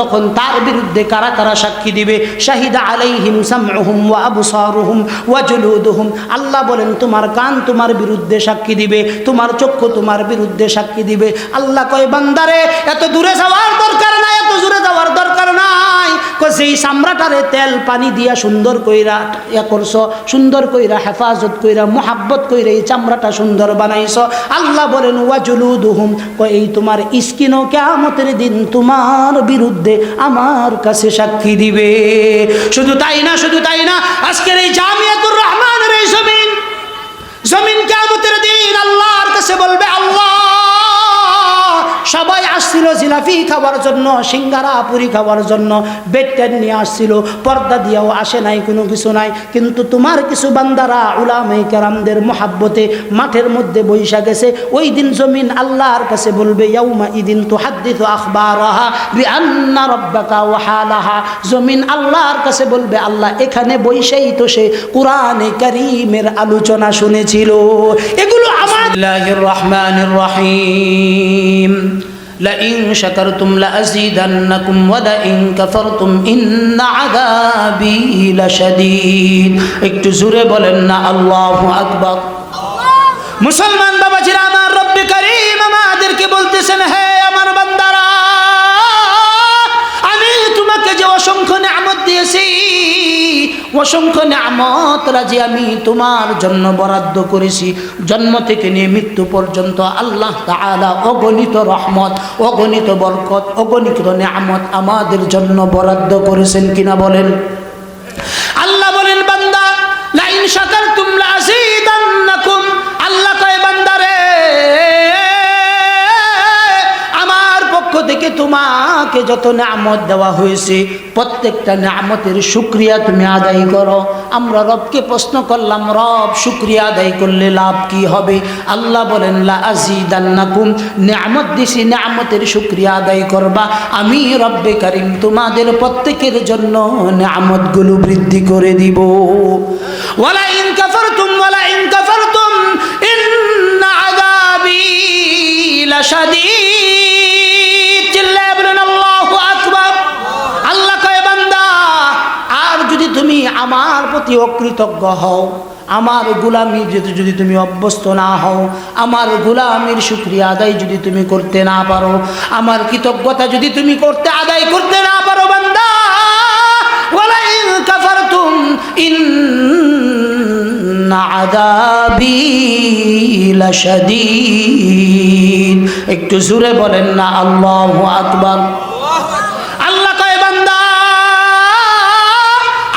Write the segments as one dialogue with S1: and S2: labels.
S1: তখন তার বিরুদ্ধে কারা কারা সাক্ষী দিবে? শাহিদা আলাইহিম সামউহুম ওয়া আবসারুহুম ওয়া জুলুদুহুম। আল্লাহ বলেন তোমার কান তোমার বিরুদ্ধে সাক্ষী দিবে, তোমার চক্ষু তোমার বিরুদ্ধে সাক্ষী দিবে। আল্লাহ কয় বান্দারে এত দূরে যাওয়ার দরকার নাই, এত দূরে যাওয়ার দরকার নাই। যেই চামড়াটারে তেল পানি দিয়া সুন্দর কইরা করছো, সুন্দর কইরা হেফাজত কইরা মোহাব্বত কইরা এই চামড়াটা সুন্দর বানাইছো। আল্লাহ বলেন ওয়া জুলুদুহুম, এই তোমার স্কিনও কিয়ামতের দিন তোমার বিরুদ্ধে আমার কাছে সাক্ষী দিবে। শুধু তাই না, শুধু তাই না, আজকের এই জামিয়াতুর রহমানের এই জমিন কিয়ামতের দিন আল্লাহর কাছে বলবে আল্লাহ সবাই আসছিল জিলাপি খাওয়ার জন্য, সিঙ্গারা পুরি খাওয়ার জন্য, বেডটেন নিয়ে আসছিল, পর্দা দিয়েও আসে নাই, কোনো কিছু নাই। কিন্তু তোমার কিছু বান্দারা উলামায়ে কেরামদের মহাব্বতে মাঠের মধ্যে বৈশা গেছে। ওই দিন জমিন আল্লাহর কাছে বলবে ইয়াউমা ইদিন তুহাদ্দিসু আখবারাহা বিআন্না রাব্বাকা ওয়া হালাহা। জমিন আল্লাহর কাছে বলবে আল্লাহ এখানে বৈশাই তো সে কুরআনে কারীমের আলোচনা শুনেছিল। এগুলো আমার বিসমিল্লাহির রহমানির রহিম। لئن شكرتم لأزيدنكم ولئن كفرتم إن عذابي لشديد। একটু জোরে বলেন না আল্লাহু আকবার। মুসলমান বাবাজিরা আমার, রব্বে কারীম আমাদেরকে বলতেছেন হে আমার বান্দারা, আমি তোমাকে যে অসংখ্য নিয়ামত দিয়েছি, অসংখ্য নিয়ামত রাজি আমি তোমার জন্য বরাদ্দ করেছি। জন্ম থেকে নিয়ে মৃত্যু পর্যন্ত আল্লাহ তাআলা অগণিত রহমত, অগণিত বরকত, অগণিত নিয়ামত আমাদের জন্য বরাদ্দ করেছেন কিনা বলেন? আল্লাহ বলেন বান্দা লাইন শাকারতুম লাযীদান্নাকুম। আল্লাহ কয় বান্দারে আমার পক্ষ থেকে তোমাকে যত নিয়ামত দেওয়া হয়েছে প্রত্যেকটা নিয়ামতের শুকরিয়া তুমি আদায় করো। আমরা রবকে প্রশ্ন করলাম রব শুকরিয়া আদায় করলে লাভ কি হবে? আল্লাহ বলেন লা আযীদান্নাকুম, নিয়ামত দিছি নিয়ামতের শুকরিয়া আদায় করবা, আমি রব্বে কারীম তোমাদের প্রত্যেকের জন্য নিয়ামতগুলো বৃদ্ধি করে দিব। ওয়ালা ইন কাফারতুম ইন্না আযাবি লাশাদীদ। চিল্লায়ে বলেন আল্লাহু আকবার। আল্লাহ কয় বান্দা আর যদি তুমি আমার প্রতি অকৃতজ্ঞ হও, আমার গোলামি যদি তুমি অভ্যস্ত না হও, আমার গোলামির শুকরিয়া আদায় যদি তুমি করতে না পারো, আমার কৃতজ্ঞতা যদি তুমি আদায় করতে না পারো বান্দা, ওয়ালা ইন কাফারতুম ইন্না আযাবি লাশাদীদ। একটু জোরে বলেন না আল্লাহু আকবার। আল্লাহ কয় বান্দা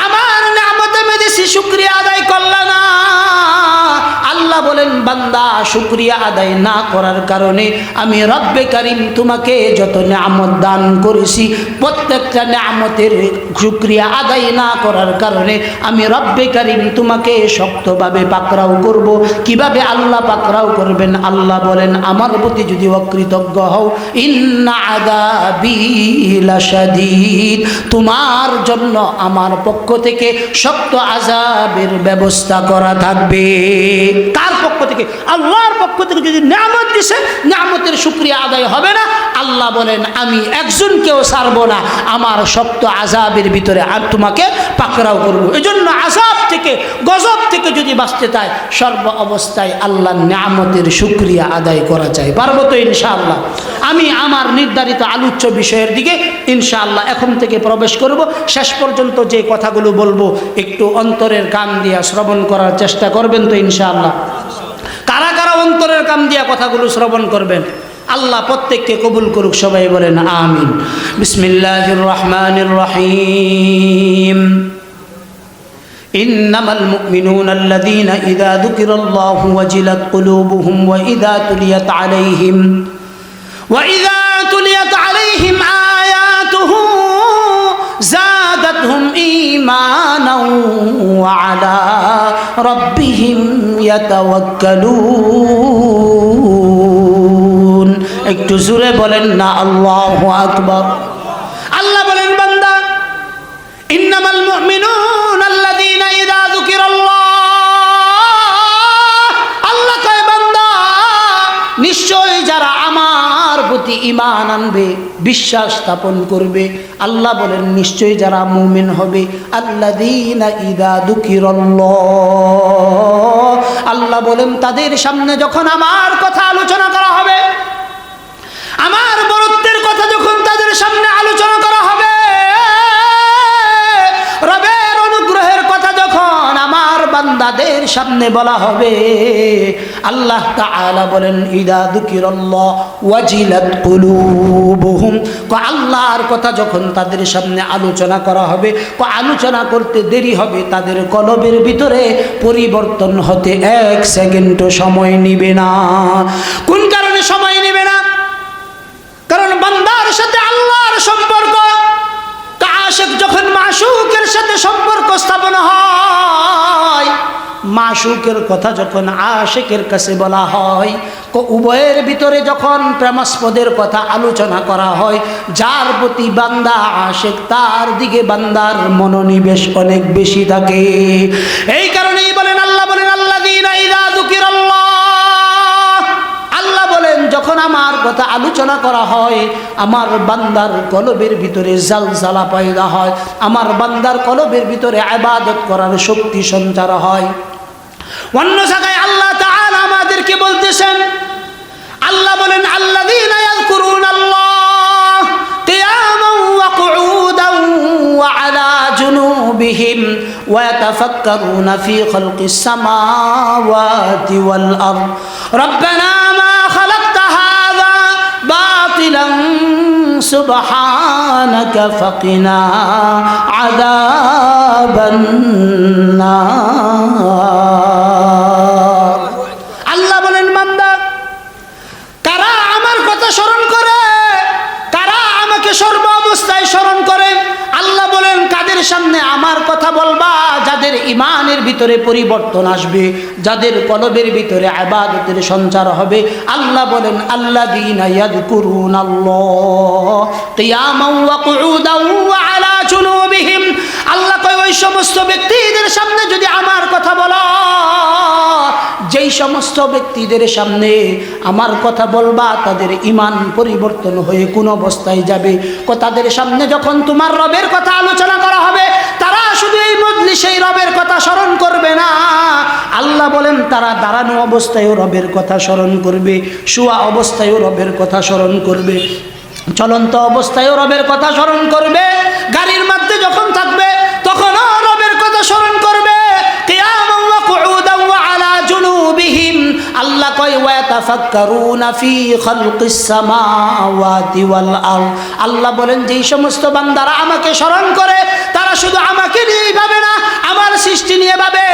S1: আমার নিয়ামত আমি দিছি শুকরিয়া আদায় করলা না। আল্লাহ বলেন বান্দা শুকরিয়া আদায় না করার কারণে আমি রব্বে কারীম তোমাকে যত নিয়ামত দান করেছি প্রত্যেকটা নিয়ামতের শুকরিয়া আদায় না করার কারণে আমি রব্বে কারীম তোমাকে শক্তভাবে পাকড়াও করব। কিভাবে আল্লাহ পাকড়াও করবেন? আল্লাহ বলেন আমার প্রতি যদি অকৃতজ্ঞ হও ইন্না আযাবি লাশাদীদ, তোমার জন্য আমার পক্ষ থেকে শক্ত আযাবের ব্যবস্থা করা থাকবে। কার পক্ষ থেকে? আল্লাহর পক্ষ থেকে। যদি নিয়ামত দিছে নিয়ামতের শুকরিয়া আদায় হবে না, আল্লাহ বলেন আমি একজনকেও ছাড়বো না, আমার শক্ত আযাবের ভিতরে আর তোমাকে পাকড়াও করবো। এই জন্য আযাব থেকে গজব থেকে যদি বাঁচতে চায় সর্ব অবস্থায় আল্লাহর নিয়ামতের শুকরিয়া আদায় করা চাই। পারবো তো ইনশাআল্লাহ? আমি আমার নির্ধারিত আলোচ্য বিষয়ের দিকে ইনশাআল্লাহ এখন থেকে প্রবেশ করব। শেষ পর্যন্ত যে কথাগুলো বলবো একটু অন্তরের কান দিয়া শ্রবণ করার চেষ্টা করবেন তো ইনশাআল্লাহ? কারা কারা অন্তরের কান দিয়া কথাগুলো শ্রবণ করবেন? আল্লাহ প্রত্যেককে কবুল করুক, সবাই বলেন আমিন। বিসমিল্লাহির রহমানির রহিম। ইন্নামাল মুমিনুনা আল্লাযীনা ইযা যুকিরাল্লাহু ওয়াজিলাত কুলুবুহুম ওয়া ইযা তুলিয়াত আলাইহিম আয়াতুহু যাদাতহুম ঈমানাও ওয়া আলা রাব্বিহিম ইয়াতাওয়াক্কালুন। একটু জোরে বলেন না আল্লাহু আকবার। আল্লাহ বলেন বান্দা ইন্নামাল মুমিনুনা আল্লাযীনা ইযা যুকিরাল্লাহ, আল্লাহ কয় বান্দা নিশ্চয় যারা আমার প্রতি ঈমান আনবে, বিশ্বাস স্থাপন করবে। আল্লাহ বলেন নিশ্চয়ই যারা মুমিন হবে, আল্লাযীনা ইযা যুকিরাল্লাহ, আল্লাহ বলেন তাদের সামনে যখন আমার কথা আলোচনা করা হবে, আমার বরত্বের কথা যখন তাদের সামনে আলোচনা করা হবে, রবের অনুগ্রহের কথা যখন আমার বান্দাদের সামনে বলা হবে, আল্লাহ তাআলা বলেন ইযা যুকিরাল্লাহ ওয়াজিলাত কুলুবুহুম, আল্লাহর কথা যখন তাদের সামনে আলোচনা করা হবে, আলোচনা করতে দেরি হবে, তাদের কলবের ভিতরে পরিবর্তন হতে 1 সেকেন্ডও সময় নিবে না। কোন কারণে সময় নিবে না? কারণ বান্দার সাথে আল্লাহর সম্পর্ক, আশিক যখন মাশুকের সাথে সম্পর্ক স্থাপন হয়, মাশুকের কথা যখন আশিকের কাছে বলা হয়, উভয়ের ভিতরে যখন প্রেমাস্পদের কথা আলোচনা করা হয়, যার প্রতি বান্দা আশিক তার দিকে বান্দার মনোনিবেশ অনেক বেশি থাকে। এই কারণেই বলেন আল্লাহ বলেন আল্লাযীনা ইযা যুকিরাল্লাহ, আল্লাহ বলেন যখন আমার কথা আলোচনা করা হয়, আমার বান্দার কলবের ভিতরে জালজালা পয়দা হয়, আমার বান্দার কলবের ভিতরে ইবাদত করার শক্তি সঞ্চার হয়। অন্য জায়গায় আল্লাহ তাআলা আমাদেরকে বলতেছেন, আল্লাহ বলেন আল্লাযীনা ইয়াযকুরুনাল্লাহ কিয়ামান ওয়া কুউদান ওয়া আলা জুনুবিহিম ওয়া ইয়াতাফাক্কারুনা ফি খালকিস সামাওয়াতি ওয়াল আরদ রব্বানা মা খালাকতা হাযা বাতিলান সুবহানাকা ফাকিনা আযাবান নার। আল্লাহ বলেন বান্দা কারা আমার কথা স্মরণ করে, কারা আমাকে সর্ব অবস্থায় স্মরণ করে, আল্লাহ বলেন কাদের সামনে আমার কথা বলবা, যাদের ঈমানের ভিতরে পরিবর্তন আসবে, যাদের কলবের ভিতরে ইবাদতের সঞ্চার হবে। আল্লাহ বলেন আল্লাযীনা ইয়াযকুরুনাল্লাহ কিয়ামান ওয়া কুউদান ওয়া আলা জুনুবিহিম, আল্লাহ কয় ওই সমস্ত ব্যক্তিদের সামনে যদি আমার কথা বলো, যেই সমস্ত ব্যক্তিদের সামনে আমার কথা বলবা তাদের ঈমান পরিবর্তন হয়ে কোন অবস্থায় যাবে, তাদের সামনে যখন তোমার রবের কথা আলোচনা করা হবে, তারা শুধু এই মজলিসেই রবের কথা স্মরণ করবে না, আল্লাহ বলেন তারা দাঁড়ানো অবস্থায়ও রবের কথা স্মরণ করবে, শুয়া অবস্থায়ও রবের কথা স্মরণ করবে, চলন্ত অবস্থায়ও রবের কথা স্মরণ করবে, গাড়ির মধ্যে যখন থাকবে তখনও রবের কথা স্মরণ করবে। কিয়ামান ওয়া কুউদান ওয়া আলা জুনুবিহিম, আল্লাহ কয় ওয়া তাফাক্কারুনা ফি খালকিস সামাওয়াতি ওয়াল আরদ, আল্লাহ বলেন যেই সমস্ত বান্দারা আমাকে স্মরণ করে, তারা শুধু আমাকে নিয়েই ভাবে না, আমার সৃষ্টি নিয়ে ভাবে,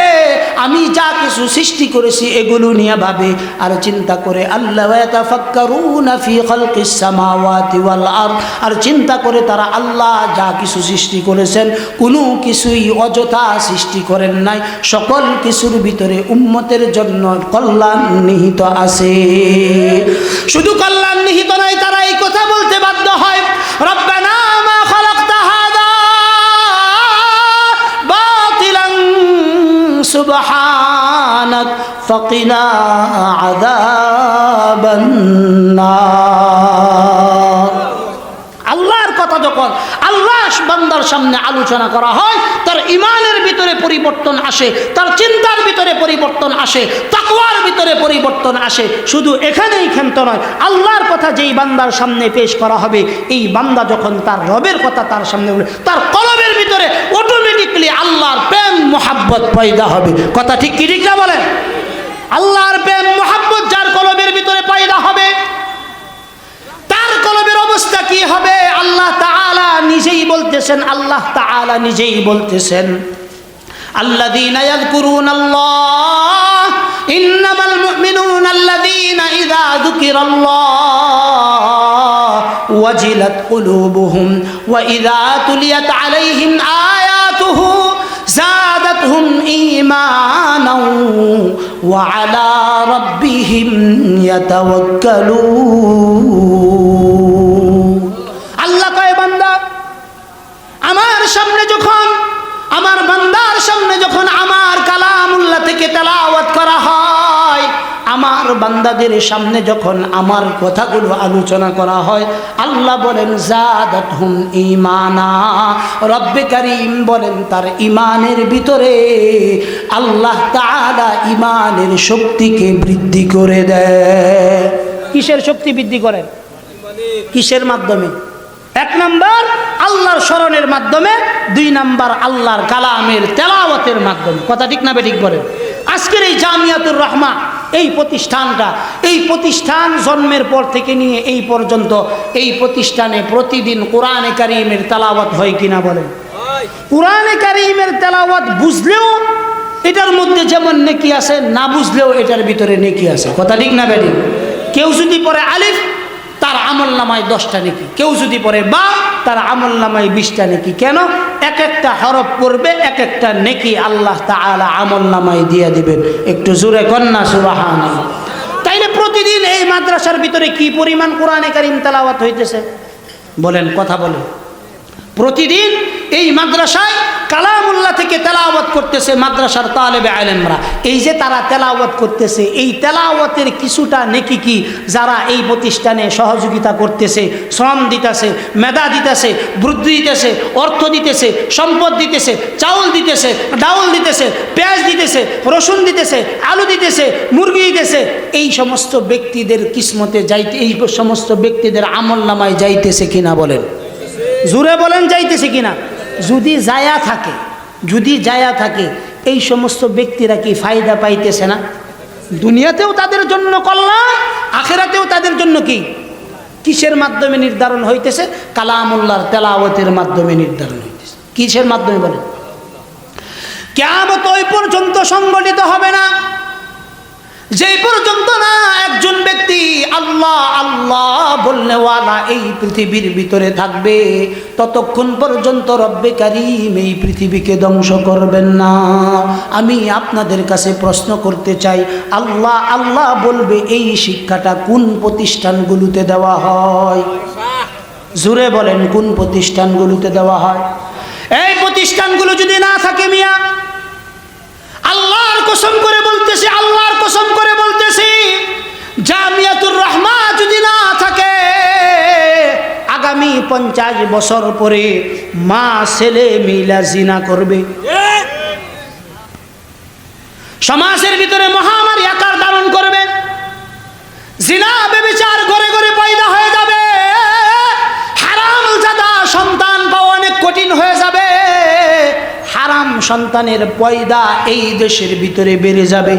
S1: আমি যা কিছু সৃষ্টি করেছি এগুলো নিয়ে ভাবে আর চিন্তা করে। আল্লাহ ওয়া তাফাক্কারুনা ফি খালকিস সামাওয়াতি ওয়াল আরদ, আর চিন্তা করে তারা আল্লাহ যা কিছু সৃষ্টি করেছেন কোনো কিছুই অযথা সৃষ্টি করেন নাই, সকল কিছুর ভিতরে উম্মতের জন্য কল্যাণ নিহিত আছে। শুধু কল্যাণ নিহিত নয়, তারা এই কথা বলতে বাধ্য হয়, রব্বানা মা খালাকতা হাযা বাতিলান সুবহানাক ফাকিনা আযাবান নার। আল্লাহর কথা যখন আল্লাহ বান্দার সামনে আলোচনা করা হয়, তার ঈমানের ভিতরে পরিবর্তন আসে, তার চিন্তার ভিতরে পরিবর্তন আসে, তাকওয়ার ভিতরে পরিবর্তন আসে। শুধু এখানেই ক্ষান্ত নয়, আল্লাহর কথা যেই বান্দার সামনে পেশ করা হবে, এই বান্দা যখন তার রবের কথা তার সামনে বলে, তার কলবের ভিতরে অটোমেটিকলি আল্লাহর প্রেম মোহাব্বত পয়দা হবে। কথা ঠিক কি ঠিক না বলেন? আল্লাহর প্রেম মোহাব্বত যার কলবের ভিতরে পয়দা হবে, তার কলবের অবস্থা কি হবে? আল্লাহ তাআলা নিজেই বলতেছেন, আল্লাহ তাআলা নিজেই বলতেছেন, আল্লাযীনা ইয়াযকুরুনাল্লাহ ইন্নামাল মুমিনুনা আল্লাযীনা ইযা যুকিরাল্লাহ ওয়াজিলাত কুলুবুহুম ওয়া ইযা তুলিয়াত আলাইহিম আয়াতুহু زادتهم إيمانا وعلى ربهم يتوكلون। আল্লাহ কয় বান্দা আমার সামনে যখন, আমার বান্দার সামনে যখন আমার কালামুল্লাহ থেকে তেলাওয়াত করা হয়, আমার বান্দাদের সামনে যখন আমার কথাগুলো আলোচনা করা হয়, আল্লাহ বলেন জাদাতহুম ঈমানা, রব্বে কারীম বলেন তার ঈমানের ভিতরে আল্লাহ তাআলা ঈমানের শক্তিকে বৃদ্ধি করে দেয়। কিসের শক্তি বৃদ্ধি করেন? কিসের মাধ্যমে? এক নাম্বার আল্লাহর স্মরণের মাধ্যমে, দুই নাম্বার আল্লাহর কালামের তেলাওয়াতের মাধ্যমে। কথা ঠিক না বেঠিক বলেন? আজকের এই জামিয়াতুর রহমা এই প্রতিষ্ঠানটা, এই প্রতিষ্ঠান জন্মের পর থেকে নিয়ে এই পর্যন্ত এই প্রতিষ্ঠানে প্রতিদিন কোরআনে কারীমের তেলাওয়াত হয় কিনা বলেন? কোরআনে কারীমের তেলাওয়াত বুঝলেও এটার মধ্যে যেমন নেকি আছে, না বুঝলেও এটার ভিতরে নেকি আছে। কথা ঠিক না বেঠিক? কেউ যদি পড়ে আলিফ, তার আমল নামায় 10টা নেকি, কেউ যদি পড়ে বা, তার আমল নামায় 20টা নেকি। কেন? এক একটা হরফ পড়বে, এক একটা নেকি আল্লাহ তাআলা আমল নামায় দিয়ে দিবেন। একটু জোরে কন্যা সুবহানাল্লাহ। তাইলে প্রতিদিন এই মাদ্রাসার ভিতরে কি পরিমাণ কোরআনে কারীম তেলাওয়াত হইতেছে বলেন? কথা বলেন। প্রতিদিন এই মাদ্রাসায় কালামুল্লাহ থেকে তেলাওয়াত করতেছে মাদ্রাসার তালেবে আলেমরা। এই যে তারা তেলাওয়াত করতেছে, এই তেলাওয়াতের কিছুটা নেকি কি যারা এই প্রতিষ্ঠানে সহযোগিতা করতেছে, শ্রম দিতেছে, মেধা দিতেছে, বুদ্ধি দিতেছে, অর্থ দিতেছে, সম্পদ দিতেছে, চাউল দিতেছে, ডাউল দিতেছে, পেঁয়াজ দিতেছে, রসুন দিতেছে, আলু দিতেছে, মুরগি দিতেছে, এই সমস্ত ব্যক্তিদের কিসমতে যাইতে, এই সমস্ত ব্যক্তিদের আমল নামায় যাইতেছে কিনা বলেন? জোরে বলেন, যাইতেছে কিনা? যদি যায়া থাকে, যদি যায়া থাকে, এই সমস্ত ব্যক্তিরা কি ফায়দা পাইতেছে না? দুনিয়াতেও তাদের জন্য কল্যাণ, আখিরাতেও তাদের জন্য কি? কিসের মাধ্যমে নির্ধারণ হইতেছে? কালামুল্লাহর তেলাওয়াতের মাধ্যমে নির্ধারণ হইতেছে। কিসের মাধ্যমে বলেন? কিয়ামত ওই পর্যন্ত সংগঠিত হবে না যেই পর্যন্ত না একজন ব্যক্তি আল্লাহ আল্লাহ বলনেওয়ালা এই পৃথিবীর ভিতরে থাকবে, ততক্ষণ পর্যন্ত রব্বে কারীম এই পৃথিবীকে ধ্বংস করবেন না। আমি আপনাদের কাছে প্রশ্ন করতে চাই, আল্লাহ আল্লাহ বলবে এই শিক্ষাটা কোন প্রতিষ্ঠানগুলোতে দেওয়া হয়? জোরে বলেন, কোন প্রতিষ্ঠানগুলোতে দেওয়া হয়? এই প্রতিষ্ঠানগুলো যদি না থাকে মিয়া, আল্লাহর কসম করে বলতেছি, আল্লাহর কসম করে বলতেছি, জামিয়াতুর রহমা যদি না থাকে, আগামী 50 বছর পরে মা ছেলে মিলা জিনা করবে, সমাজের ভিতরে মহামারী আকার ধারণ করবে, জিনা ব্যভিচার ঘরে ঘরে পয়দা হয়ে যাবে, হারামজাদা সন্তান পাওয়া অনেক কঠিন হয়ে যাবে, হারাম সন্তানের পয়দা এই দেশের ভিতরে বেড়ে যাবে।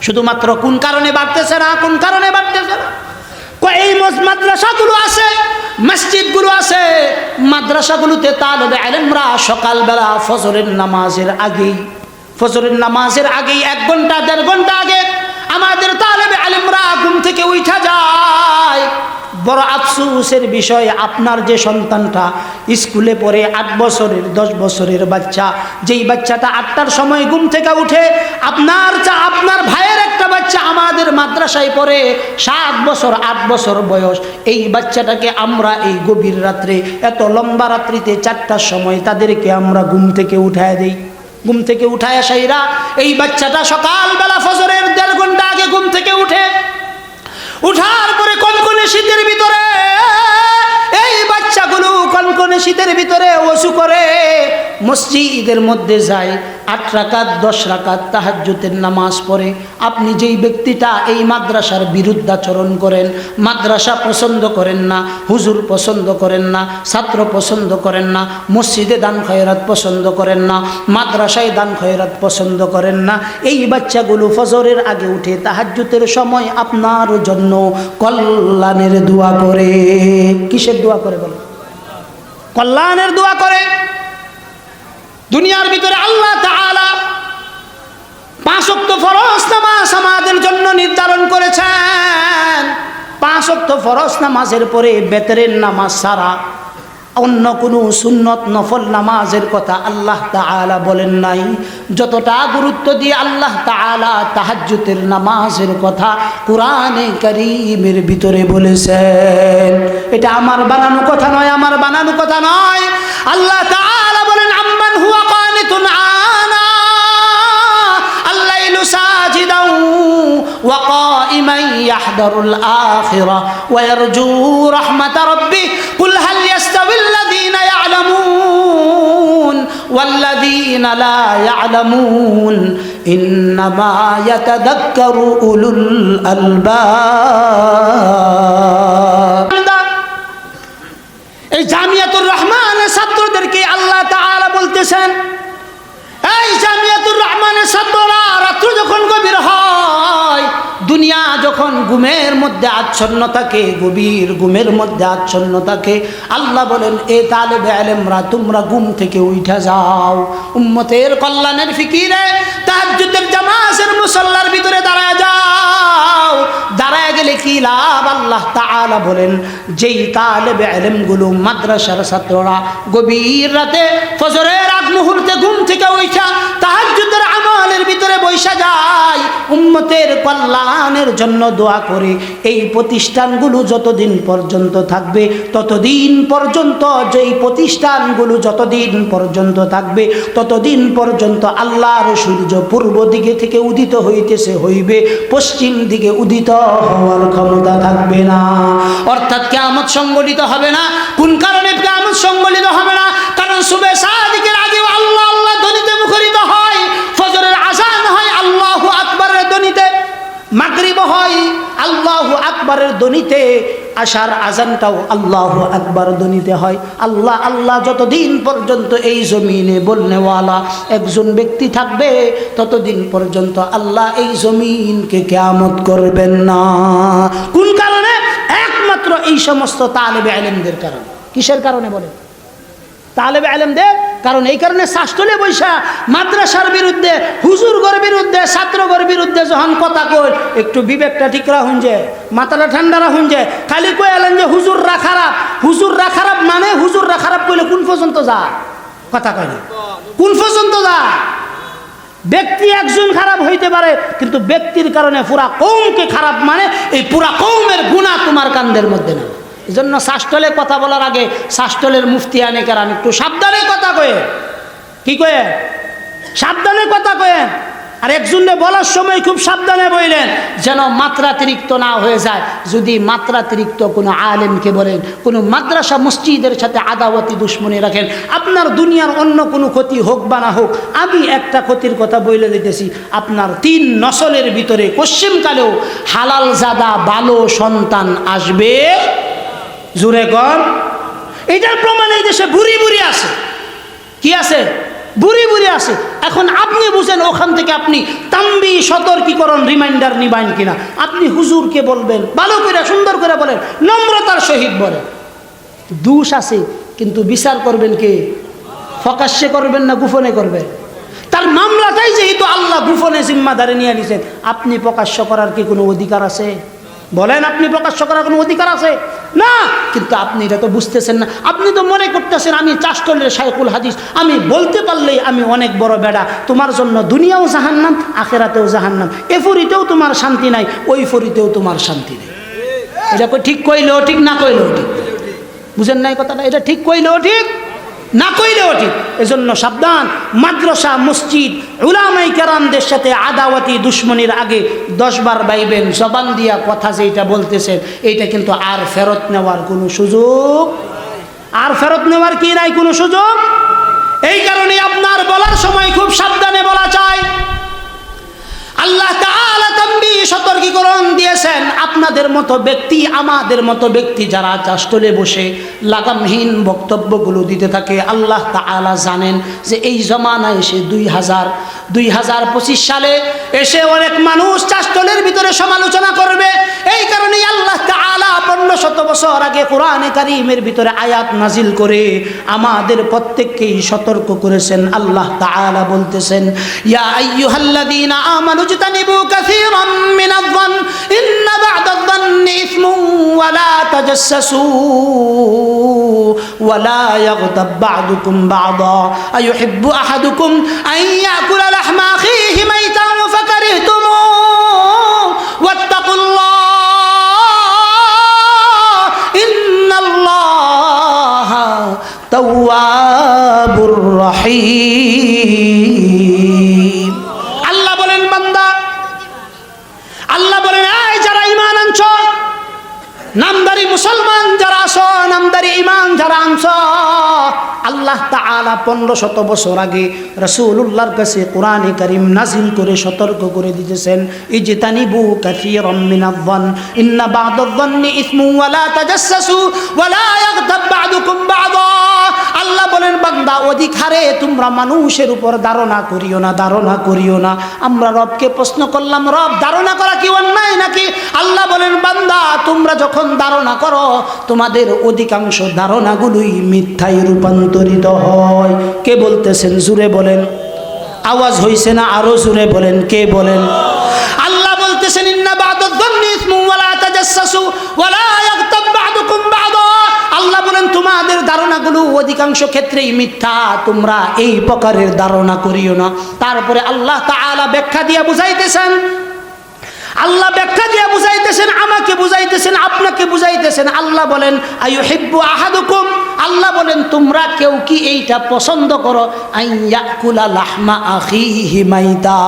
S1: শুধুমাত্র কোন কারণে বাড়তেছে না? কোন কারণে বাড়তেছে না? এই মাদ্রাসাগুলো আছে, মসজিদগুলো আছে, মাদ্রাসাগুলোতে তালেবে ইলমরা সকালবেলা ফজরের নামাজের আগেই, ফজরের নামাজের আগেই 1 ঘন্টা 1.5 ঘন্টা আগে আমাদের তালেবে ইলমরা ঘুম থেকে উঠা যায়। বড় আফসোসের বিষয়, আপনার যে সন্তানটা স্কুলে পড়ে 8 বছরের 10 বছরের বাচ্চা, যেই বাচ্চাটা 8টার সময় ঘুম থেকে উঠে, আপনার ভাইয়ের একটা বাচ্চা আমাদের মাদ্রাসায় পড়ে 7 বছর 8 বছর বয়স, এই বাচ্চাটাকে আমরা এই গভীর রাত্রে, এত লম্বা রাত্রিতে 4টার সময় তাদেরকে আমরা ঘুম থেকে উঠায় দেই। ঘুম থেকে উঠায় সাইরা এই বাচ্চাটা সকালবেলা ফজরের 1.5 ঘন্টা আগে ঘুম থেকে উঠে, উঠার পরে কনকনে শীতের ভিতরে এই বাচ্চাগুলো কনকনে শীতের ভিতরে ওযু করে মসজিদের মধ্যে যায়, 8 রাকাত 10 রাকাত তাহাজ্জুদের নামাজ পড়ে। আপনি যেই ব্যক্তিটা এই মাদ্রাসার বিরুদ্ধাচরণ করেন, মাদ্রাসা পছন্দ করেন না, হুজুর পছন্দ করেন না, ছাত্র পছন্দ করেন না, মসজিদে দান খয়রাত পছন্দ করেন না, মাদ্রাসায় দান খয়রাত পছন্দ করেন না, এই বাচ্চাগুলো ফজরের আগে উঠে তাহাজ্জুদের সময় আপনার জন্য কল্যাণের দোয়া করে। কিসের দোয়া করে বলে? কল্যাণের দোয়া করে। দুনিয়ার ভিতরে আল্লাহ তাআলা 5 ওয়াক্ত ফরজ নামাজ আমাদের জন্য নির্ধারণ করেছেন। 5 ওয়াক্ত ফরজ নামাজের পরে বেতরের নামাজ ছাড়া অন্য কোনো সুন্নত নফল নামাজের কথা আল্লাহ তাআলা বলেন নাই। যতটা গুরুত্ব দিয়ে আল্লাহ তাআলা তাহাজ্জুদের নামাজের কথা কোরআনে কারীমের ভিতরে বলেছেন, এটা আমার বানানো কথা নয়, আমার বানানো কথা নয়। আল্লাহ তাআলা বলেন, আম্মান হুয়া কানিতুন আনা আল্লাইলু ساجدا وقائما يحذر الآخرة ويرجو رحمة ربه قل هل يستوي الذين يعلمون والذين لا يعلمون إنما يتذكر أولو الألباب এই জামিয়াতুর রহমানের ছাত্রদেরকে আল্লাহ তাআলা বলতেছেন, এই জামিয়াতুর রহমানের ছাত্ররা রাত্র যখন গভীর হয়, দুনিয়া যখন ঘুমের মধ্যে আচ্ছন্ন থাকে, গভীর ঘুমের মধ্যে আচ্ছন্ন থাকে, আল্লাহ বলেন এ তালেবে ইলমরা তোমরা ঘুম থেকে উঠা যাও, উম্মতের কল্যাণের ফিকিরে তাহাজ্জুদের জামাতের মুসাল্লার ভিতরে দাঁড়ায় যাও। দাঁড়ায় গেলে কি লাভ? আল্লাহ তাআলা বলেন যেই তালেবে ইলমগুলো মাদ্রাসার ছাত্ররা গভীর রাতে ফজরের আগ মুহূর্তে ঘুম থেকে উঠা তাহাজ্জুদের আমলের ভিতরে বসা যায়, উম্মতের কল্যাণের জন্য দোয়া করে, এই প্রতিষ্ঠানগুলো যতদিন পর্যন্ত থাকবে ততদিন পর্যন্ত, যেই প্রতিষ্ঠানগুলো যতদিন পর্যন্ত থাকবে ততদিন পর্যন্ত আল্লাহর সূর্য পূর্ব দিকে থেকে উদিত হইতেছে হইবে, পশ্চিম দিকে উদিত হওয়ার ক্ষমতা থাকবে না। অর্থাৎ কিয়ামত সংগঠিত হবে না। কোন কারণে কিয়ামত সংগঠিত হবে না? কারণ সুবহে সাদিকের আগে আল্লাহ আল্লাহ ধ্বনিতে মুখরিত হয়, ফজরের আযান হয় আল্লাহু আকবারের ধ্বনিতে, মাগরিব হয় আল্লাহু আকবারের ধ্বনিতে, আশার আজানটাও আল্লাহু আকবার ধ্বনিতে হয়। আল্লাহ আল্লাহ যতদিন পর্যন্ত এই জমিনে বলনেওয়ালা একজন ব্যক্তি থাকবে ততদিন পর্যন্ত আল্লাহ এই জমিনকে কিয়ামত করবেন না। কোন কারণে? একমাত্র এই সমস্ত তালেবে ইলমদের কারণে। কিসের কারণে বলে? তালেবে ইলমদের কারণ। এই কারণে শাস্ত্রে বৈশা মাদ্রাসার বিরুদ্ধে, হুজুরগর বিরুদ্ধে, ছাত্রগর বিরুদ্ধে যখন কথা কই একটু বিবেকটা ঠিক রাখুন, যে মাথাটা ঠান্ডা রাখুন, যে খালি কই এলেন যে হুজুররা খারাপ, হুজুররা খারাপ মানে হুজুররা খারাপ কইলে কোন পর্যন্ত যা কথা কইলে কোন পর্যন্ত যা? ব্যক্তি একজন খারাপ হইতে পারে, কিন্তু ব্যক্তির কারণে পুরা কওমকে খারাপ মানে এই পুরা কওমের গুনাহ তোমার কান্দের মধ্যে না। এই জন্য শাস্ত্রে কথা বলার আগে শাস্ত্রের মুফতি আনে কেরাম একটু সাবধানে কথা কয়ে, কি কয়ে? সাবধানে কথা কয়ে। আর একজনে বলার সময় খুব সাবধানে বললেন যেন মাত্রাতিরিক্ত না হয়ে যায়। যদি মাত্রাতিরিক্ত কোনো আলেমকে বলেন, কোনো মাদ্রাসা মসজিদের সাথে আদাওয়াতি দুশ্মনী রাখেন, আপনার দুনিয়ার অন্য কোনো ক্ষতি হোক বা না হোক, আমি একটা ক্ষতির কথা বলে দিতেছি, আপনার 3 নসলের ভিতরে পশ্চিমকালেও হালাল জাদা ভালো সন্তান আসবে। জুড়ে কর। এটার প্রমাণ এই দেশে বুড়ি বুড়ি আছে। কি আছে? বুড়ি বুড়ি আছে। এখন আপনি বুঝেন ওখান থেকে আপনি তাম্বি সতর্কীকরণ রিমাইন্ডার নিবেন কিনা। আপনি হুজুরকে বলবেন, ভালো করে সুন্দর করে বলেন, নম্রতার সহিত বলেন। দোষ আছে কিন্তু বিচার করবেন কে? প্রকাশ্যে করবেন না গোপনে করবেন? তার মামলাটাই যেহেতু আল্লাহ গোপনে জিম্মাদারি নিয়ে নিয়েছেন, আপনি প্রকাশ্য করার কি কোনো অধিকার আছে? বলেন, আপনি প্রকাশ্য করার কোনো অধিকার আছে? না। কিন্তু আপনি এটা তো বুঝতেছেন না। আপনি তো মনে করতেছেন আমি চাষ্টলের শাইখুল হাদিস, আমি বলতে পারলেই আমি অনেক বড় বেড়া, তোমার জন্য দুনিয়াও জাহান্নাম আখিরাতেও জাহান্নাম, এ ফরিতেও তোমার শান্তি নাই, ওই ফরিতেও তোমার শান্তি নেই। এটা ঠিক কইলেও ঠিক, না কইলেও ঠিক। বুঝেন নাই কথাটা? এটা ঠিক কইলেও ঠিক, না কইলেও ঠিক। এজন্য সাবধান। মাদ্রাসা মসজিদ উলামায়ে কেরামদের সাথে আদাওয়াতি দুশ্মনীর আগে 10 বার ভাইবেন। জবান দিয়া কথা যেটা বলতেছেন এইটা কিন্তু আর ফেরত নেওয়ার কোনো সুযোগ, আর ফেরত নেওয়ার কি নাই কোনো সুযোগ। এই কারণে আপনার বলার সময় খুব সাবধানে বলা চাই। আল্লাহ তাআলা তাম্বি সতর্কীকরণ দিয়েছেন। আপনাদের মতো ব্যক্তি, আমাদের মতো ব্যক্তি যারা চাষ্টলে বসে লাগামহীন বক্তব্যগুলো দিতে থাকে, আল্লাহ তাআলা জানেন যে এই জমানায় এসে 2025 সালে এসে অনেক মানুষ চাষ্টলের ভিতরে সমালোচনা করবে। এই কারণেই আল্লাহ তাআলা 1500 বছর আগে কোরআনে কারীমের ভিতরে আয়াত নাজিল করে আমাদের প্রত্যেককেই সতর্ক করেছেন। আল্লাহ তাআলা বলতেছেন, ইয়া আইয়ুহাল্লাযীনা আমানু ইজতানিবু কাসীরাম মিনায-যন্ন ইন্না বা'দায-যন্নি ইসমুন ওয়া লা তাজাসসু ওয়া লা ইয়াগতাব বা'দুকুম বা'দা আইয়ুহিব্বু আহাদুকুম আন ইয়াকুলা লাহমা আখিহি মাইতান ফাকারিহতুমুহু ওয়াত্তাকুল্লাহ ইন্নাল্লাহা তাওয়াবুর রহিম। আল্লাহ বলেন, বান্দা নামদারি মুসলমান যারা আছো, নামদারি ইমান যারা আনছ, আল্লাহ তাআলা 1500 বছর আগে রাসূলুল্লাহর কাছে কোরআনে কারীম নাজিল করে সতর্ক করে দিতেছেন, ইজতানিবু কাসীরাম মিনায-যন্ন ইন্না বা'দায-যন্নি ইসমুন ওয়া লা তাজাসসু ওয়া লা ইয়াগতাব বা'দুকুম বা'দা। আল্লাহ বলেন বান্দা অধিক হারে তোমরা মানুষের উপর ধারণা করিও না, ধারণা করিও না। আমরা রবকে প্রশ্ন করলাম, রব ধারণা করা কি অন্যায় নাকি? আল্লাহ বলেন বান্দা তোমরা যখন ধারণা করো তোমাদের অধিকাংশ ধারণাগুলোই মিথ্যায় রূপান্তরিত হয়। কে বলতেছেন? জুড়ে বলেন। আওয়াজ হইছে না? আরো জুড়ে বলেন। কে বলেন? আল্লাহ বলতেছেন ইন্না বা'দায-যন্নি ইসমুন ওয়া লা তাজাসসু ওয়া লা ইয়াগতাব বা'দুকুম বা'দা। আল্লাহ বলেন তোমাদের ধারণাগুলো অধিকাংশ ক্ষেত্রেই মিথ্যা, তোমরা এই প্রকারের ধারণা করিও না। তারপরে আল্লাহ তাআলা ব্যাখ্যা দিয়ে বুঝাইতেছেন, আল্লাহ ব্যাখ্যা দিয়ে বুঝাইতেছেন, আমাকে বুঝাইতেছেন, আপনাকে বুঝাইতেছেন। আল্লাহ বলেন আইয়ুহিব্বু আহাদুকুম, আল্লাহ বলেন তোমরা কেউ কি এইটা পছন্দ করো, আইয়াকুলা লাহমা আখিহি মাইতা।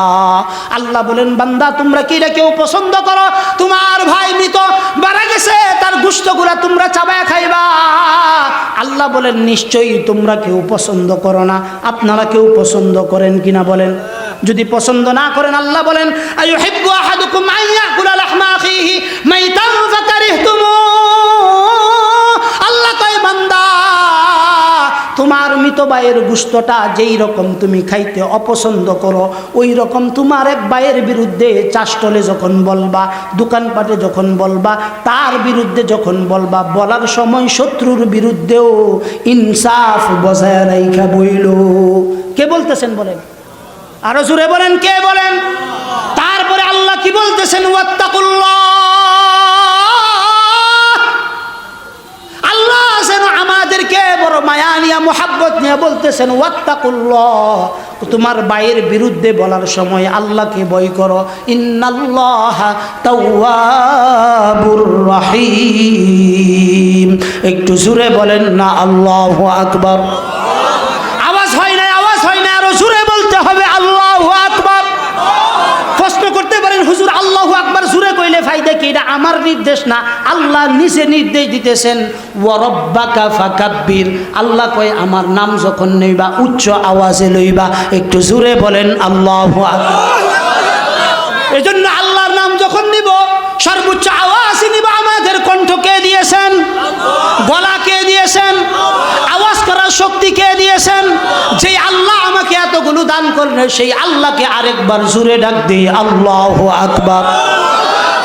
S1: আল্লাহ বলেন বান্দা তোমরা কি এটা কেউ পছন্দ করো তোমার ভাই মৃত মারা গেছে তার গোশতগুলা তোমরা চাবায় খাইবা? আল্লাহ বলেন নিশ্চয়ই তোমরা কেউ পছন্দ করো না। আপনারা কেউ পছন্দ করেন কিনা বলেন? যদি পছন্দ না করেন আল্লাহ বলেন আইয়ুহিব্বু আহাদুকুম আইয়াকুলা লাহমা আখিহি মাইতান ফাকারিহতুমু। আল্লাহ কয় বান্দা তোমার মৃত ভাইয়ের গোশতটা যেই রকম তুমি খাইতে অপছন্দ করো, ওই রকম তোমার এক ভাইয়ের বিরুদ্ধে চাষটলে যখন বলবা, দোকানপাটে যখন বলবা, তার বিরুদ্ধে যখন বলবা, বলার সময় শত্রুর বিরুদ্ধেও ইনসাফ বজায় রাইখা বইল। কে বলতেছেন বলেন? আরো জোরে বলেন। কে বলেন? তারপরে আল্লাহ কি বলতেছেন? ওয়াত্তাকুল্লাহ। আল্লাহ যেন আমাদেরকে বড় মায়া নিয়া মুহাব্বত নিয়ে বলতেছেন ওয়াত্তাকুল্লাহ। তোমার ভাইয়ের বিরুদ্ধে বলার সময় আল্লাহকে ভয় করো। ইন্নাল্লাহা তাওয়াবুর রহিম। একটু জোরে বলেন না আল্লাহু আকবার। আওয়াজ হয় না, আওয়াজ হয় না, আরো জোরে বলতে হবে আল্লাহু আকবার। প্রশ্ন করতে পারেন হুজুর আল্লাহু আকবার জোরে কইলে ফায়দা কি? এটা আমার নির্দেশ না, আল্লাহ নিজে নির্দেশ দিতেছেন ওয়া রাব্বাকা ফাকাব্বির। আল্লাহ কয় আমার নাম যখন লইবা উচ্চ আওয়াজে লইবা। একটু জোরে বলেন আল্লাহু আকবার। এজন্য আল্লাহর নাম যখন নিব সর্বোচ্চ আওয়াজে নিব। আমাদের কণ্ঠ কে দিয়েছেন? গলা কে দিয়েছেন? আওয়াজ করার শক্তি কে দিয়েছেন? যে আল্লাহ আমাকে এতগুলো দান করলেন সেই আল্লাহকে আরেকবার জোরে ডাক দিই আল্লাহু আকবার।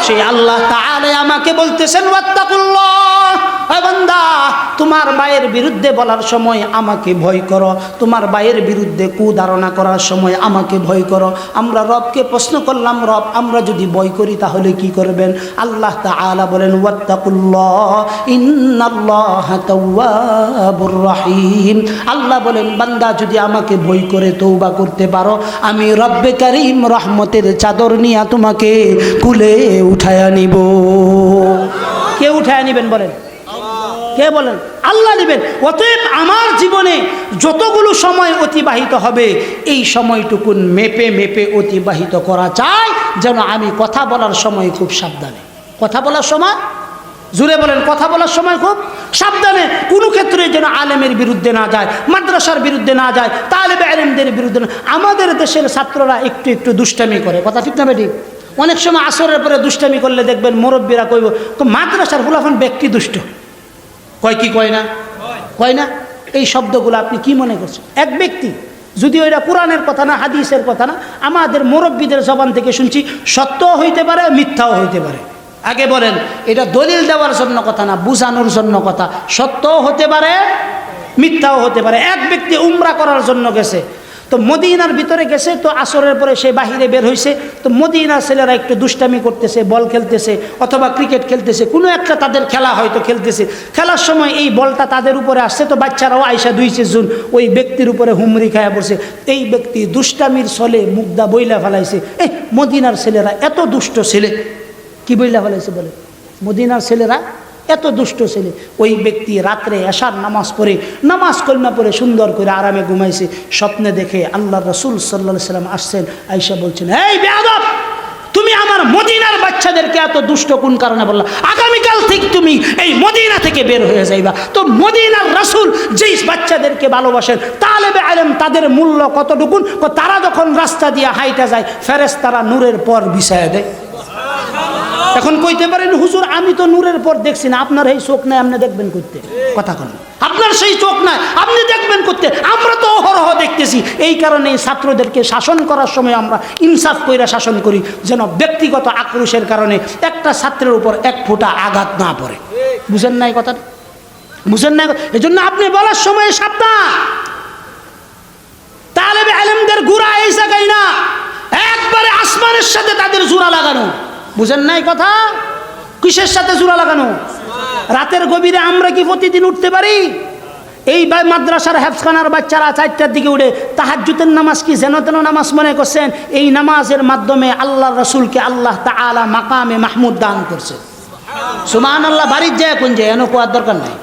S1: সেই আল্লাহ তাআলা আমাকে বলতেছেন ওয়াত্তাকুল্লাহ। ওই বান্দা তোমার ভাইয়ের বিরুদ্ধে বলার সময় আমাকে ভয় করো, তোমার ভাইয়ের বিরুদ্ধে কুধারণা করার সময় আমাকে ভয় করো। আমরা রবকে প্রশ্ন করলাম, রব আমরা যদি ভয় করি তাহলে কি করবেন? আল্লাহ তাআলা বলেন ওয়াত্তাকুল্লাহ ইন্নাল্লাহা তাওয়াবুর রহিম। আল্লাহ বলেন বান্দা যদি আমাকে ভয় করে তওবা করতে পারো, আমি রব্বে কারীম রহমতের চাদর নিয়ে তোমাকে কুলে উঠায়া নিব। কে উঠায়া নিবেন বলেন? কে বলেন? আল্লাহ নেবেন। অতএব আমার জীবনে যতগুলো সময় অতিবাহিত হবে এই সময়টুকুন মেপে মেপে অতিবাহিত করা চাই, যেন আমি কথা বলার সময় খুব সাবধানে কথা বলার সময়, জুড়ে বলেন, কথা বলার সময় খুব সাবধানে, কোনো ক্ষেত্রে যেন আলেমের বিরুদ্ধে না যায়, মাদ্রাসার বিরুদ্ধে না যায়, তালেবে আলেমদের বিরুদ্ধে না। আমাদের দেশের ছাত্ররা একটু একটু দুষ্টামি করে, কথা ঠিক না বেঠিক? অনেক সময় আসরের পরে দুষ্টামি করলে দেখবেন মুরব্বীরা কইব মাদ্রাসার ফুলাফান ব্যক্তি দুষ্ট। কয় কি কয় না? কয় না? এই শব্দগুলো আপনি কি মনে করছেন? এক ব্যক্তি, যদিও এটা কোরআনের কথা না, হাদিসের কথা না, আমাদের মুরব্বীদের জবান থেকে শুনছি, সত্যও হইতে পারে মিথ্যাও হইতে পারে। আগে বলেন, এটা দলিল দেওয়ার জন্য কথা না, বুঝানোর জন্য কথা। সত্যও হতে পারে মিথ্যাও হতে পারে। এক ব্যক্তি উমরা করার জন্য গেছে, তো মদিনার ভিতরে গেছে, তো আসরের পরে সে বাহিরে বের হয়েছে, তো মদিনার ছেলেরা একটু দুষ্টামি করতেছে, বল খেলতেছে অথবা ক্রিকেট খেলতেছে, কোনো একটা তাদের খেলা হয়তো খেলতেছে। খেলার সময় এই বলটা তাদের উপরে আসছে, তো বাচ্চারাও আইসা 2 জন ওই ব্যক্তির উপরে হুমরি খায়া পড়ছে। এই ব্যক্তি দুষ্টামির ছলে মুগ্ধা বইলা ফেলাইছে, এই মদিনার ছেলেরা এত দুষ্ট ছেলে। কি বইলা ফেলাইছে বলে? মদিনার ছেলেরা এত দুষ্ট ছেলে। ওই ব্যক্তি রাত্রে এশার নামাজ পড়ে, নামাজ কলমা পড়ে সুন্দর করে আরামে ঘুমাইছে। স্বপ্নে দেখে আল্লাহ রাসূল সাল্লাল্লাহু আলাইহি ওয়াসাল্লাম আসছেন, আয়েশা বলছেন, এই বেয়াদব, তুমি আমার মদিনার বাচ্চা বাচ্চাদেরকে এত দুষ্ট কোন কারণে বললাম? আগামীকাল থেকে তুমি এই মদিনা থেকে বের হয়ে যাইবা। তো মদিনার রাসূল যেই বাচ্চাদেরকে ভালোবাসেন, তালেবে আলেম তাদের মূল্য কতটুকু? তারা যখন রাস্তা দিয়ে হাইটা যায়, ফেরেশতারা নূরের পর বিছায়া দেয়। এখন কইতে পারেন হুজুর আমি তো নূরের পর দেখছি না, আপনার এই চোখ নাই, আপনি দেখবেন করতে? কথা কোন, আপনার সেই চোখ নাই, আপনি দেখবেন করতে? আমরা তো অহরহ দেখতেছি। এই কারণে ছাত্রদেরকে শাসন করার সময় আমরা ইনসাফ কইরা শাসন করি, যেন ব্যক্তিগত আক্রোশের কারণে একটা ছাত্রের উপর এক ফোঁটা আঘাত না পড়ে। বুঝেন নাই কথা? বুঝেন নাই? এই জন্য আপনি বলার সময় সাবধান। তালেবে আলেমদের গুড়া এই জায়গায় না, একবারে আসমানের সাথে তাদের জোড়া লাগানো। বুঝেন নাই কথা? কিসের সাথে জোড়া লাগানো? রাতের গভীরে আমরা কি প্রতিদিন উঠতে পারি? এই মাদ্রাসার হেফখানার বাচ্চারা 4টার দিকে উঠে তাহাজ্জুদের নামাজ কি যেন তেন নামাজ মনে করছেন? এই নামাজের মাধ্যমে আল্লাহ রসুলকে আল্লাহ তাআলা মাকামে মাহমুদ দান করছে। সুবহানাল্লাহ। বাড়ির যায় কোন যায় এনে কোয়ার দরকার নাই।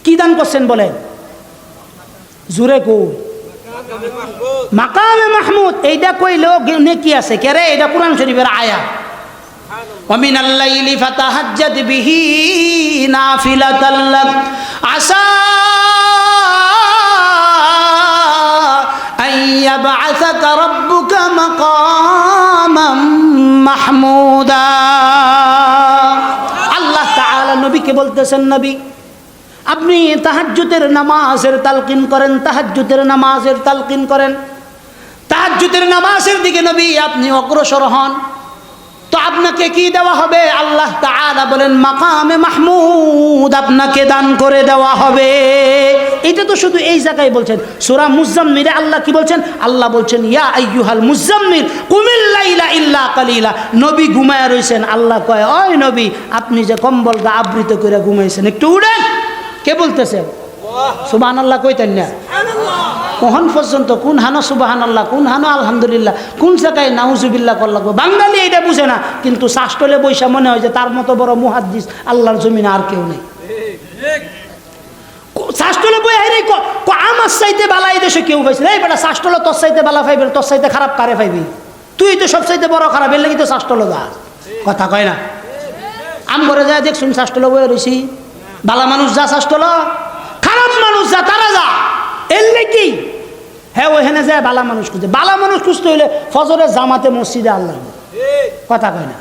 S1: কি দান করছেন বলেন? জুরে কো মাকামে মাহমুদ। এইটা কইলেও নেকি আছে কে রে? এটা কোরআন শরীফের আয়াত। ومن الليل فتهجد به نافلة لك عسى أن يبعثك ربك مقاما محمودا। আল্লাহ তাআলা নবীকে বলতেছেন, নবী আপনি তাহাজ্জুদের নামাজের তালকিন করেন, তাহাজ্জুদের নামাজের তালকিন করেন। তাহাজ্জুদের নামাজের দিকে নবী আপনি অগ্রসর হন। তো আপনাকে কি দেওয়া হবে? আল্লাহ তাআলা বলেন মাকামে মাহমুদ আপনাকে দান করে দেওয়া হবে। এটা তো শুধু এই জায়গায় বলছেন। সূরা মুজাম্মিলে আল্লাহ কি বলছেন? আল্লাহ বলছেন ইয়া আইয়ুহাল মুজাম্মিল কুমিল লাইলা ইল্লা কালিলা। নবী ঘুমায়া রইছেন, আল্লাহ কয় ওই নবী আপনি যে কম্বলটা আবৃত করে ঘুমাইছেন, একটু উঠেন। কে বলতেছেন? সুবহানাল্লাহ কইতেন না? কখন পর্যন্ত কোন হানো সুবহানাল্লাহ, কোন হানো আলহামদুলিল্লাহ, কোন জায়গায় নাউজুবিল্লাহ কর লাগবো? বাঙালি এটা বুঝে না, কিন্তু শাস্ত্রলে বৈশা মনে হয় যে তার মতো বড় মুহাদ্দিস আল্লাহর জমিনে আর কেউ নেই। শাস্ত্রলে বই হাই আমার চাইতে বালা এই দেশে কেউ পাইছে? এই বেটা শাস্ত্রলে তোর চাইতে বালা পাইবে, তোর চাইতে খারাপ কারে পাইবি? তুই তো সব চাইতে বড় খারাপ, এর লাগি তো শাস্ত্রলে যা। কথা কয় না? আম ঘরে যায় দেখছুন শাস্ত্রলে বই রয়েছি, বালা মানুষ যা শাস্ত্রল, খারাপ মানুষ যা তারা যা। এর কি হ্যাঁ ওইখানে যায় বালা মানুষ খুঁজে। বালা মানুষ খুঁজতে হইলে ফজরের জামাতে মসজিদে আল্লাহ। কথা কয় না?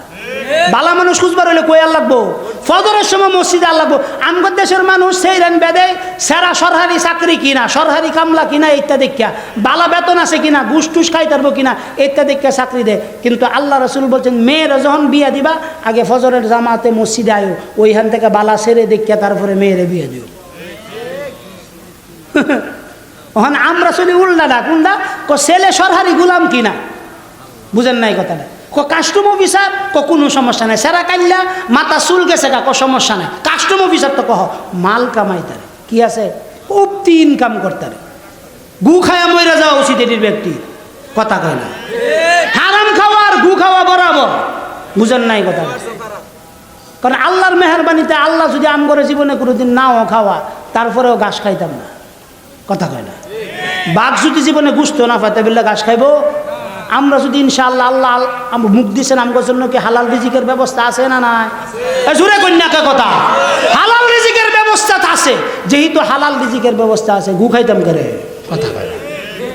S1: বালা মানুষ খুঁজবার হইলে কই আল্লাহ লাগবো? ফজরের সময় মসজিদে আল্লাহ লাগবো। আমগর দেশের মানুষ সেই রান বেদে সেরা সরকারি চাকরি কিনা, সরকারি কামলা কিনা ইত্যাদি দেখা, বালা বেতন আছে কিনা, ঘুষ টুস খাই পারবো কিনা ইত্যাদি চাকরি দেয়। কিন্তু আল্লাহ রসুল বলছেন মেয়েরা যখন বিয়া দিবা আগে ফজরের জামাতে মসজিদে আয়ো, ওইখান থেকে বালা সেরে দেখা তারপরে মেয়েরে বিয়ে দিও। ওখানে আমরা চলি উল্টাটা। কোনটা? ছেলে সরকারি গুলাম কিনা। বুঝেন নাই কথাটা? কাস্টম অফিসার কোনো সমস্যা নাই, সেরা কাইল্লা মাথা চুল গেছে সমস্যা নাই। কাস্টম অফিসার তো কহ মাল কামাইতারে কি আছে, অব্দি ইনকাম করতারে। গু খায়া মরে যাওয়া উচিত এটির ব্যক্তি। কথা কয় না? হারাম খাওয়া আর গু খাওয়া বরাবর। বুঝেন নাই কথা? কারণ আল্লাহর মেহরবানিতে আল্লাহ যদি আমগরে জীবনে কোনোদিন নাও খাওয়া, তারপরেও ঘাস খাইতাম না। কথা কয় না? বাঘ যদি জীবনে গুস্ত না পাইতে বললে ঘাস খাইব? আমরা যদি ইনশাআল্লাহ আল্লাহ মুখ দিচ্ছেন আমগর জন্য কি হালাল রিজিকের ব্যবস্থা আছে না নাই? জুড়ে কন্যাকে কথা, হালাল রিজিকের ব্যবস্থা আছে। যেহেতু হালাল রিজিকের ব্যবস্থা আছে, গু খাইতাম করে? কথা কয় না?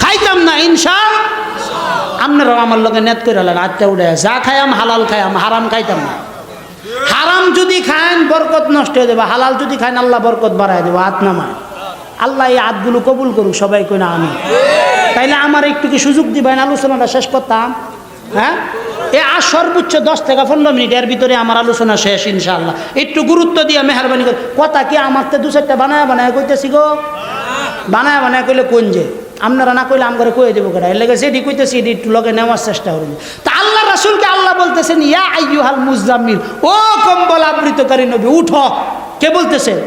S1: খাইতাম না ইনশাআল্লাহ। আপনারাও আমার লগে নেট করে হলেন আটটা উঠে যা খাইয়াম হালাল খাইয়াম, হারাম খাইতাম না। হারাম যদি খান বরকত নষ্ট হয়ে যাবে, হালাল যদি খান আল্লাহ বরকত বাড়াই দেবো। হাত নামায়। আল্লাহ এই হাতগুলো কবুল করুক, সবাই কই না আমি। তাইলে আমার একটু কি সুযোগ দিবেন আলোচনাটা শেষ করতাম? হ্যাঁ, এ আর সর্বোচ্চ 10 থেকে 15 মিনিট, এর ভিতরে আমার আলোচনা শেষ ইনশাআল্লাহ। একটু গুরুত্ব দিয়ে মেহরবানি করে কথা কি আমার তো 2-4টা বানায় কইতেছি গো। বানায় কইলে কোন যে আপনারা না কইলে আমার কয়ে দেবো কেটা, এর লেগে যেটি কইতেছি এটি একটু লগে নেওয়ার চেষ্টা করুন। তা আল্লাহ রাসূলকে আল্লাহ বলতেছেন ইয়া আইয়ুহাল মুজাম্মিল, ও কম্বল আবৃতকারী নবী উঠো। কে বলতেছেন?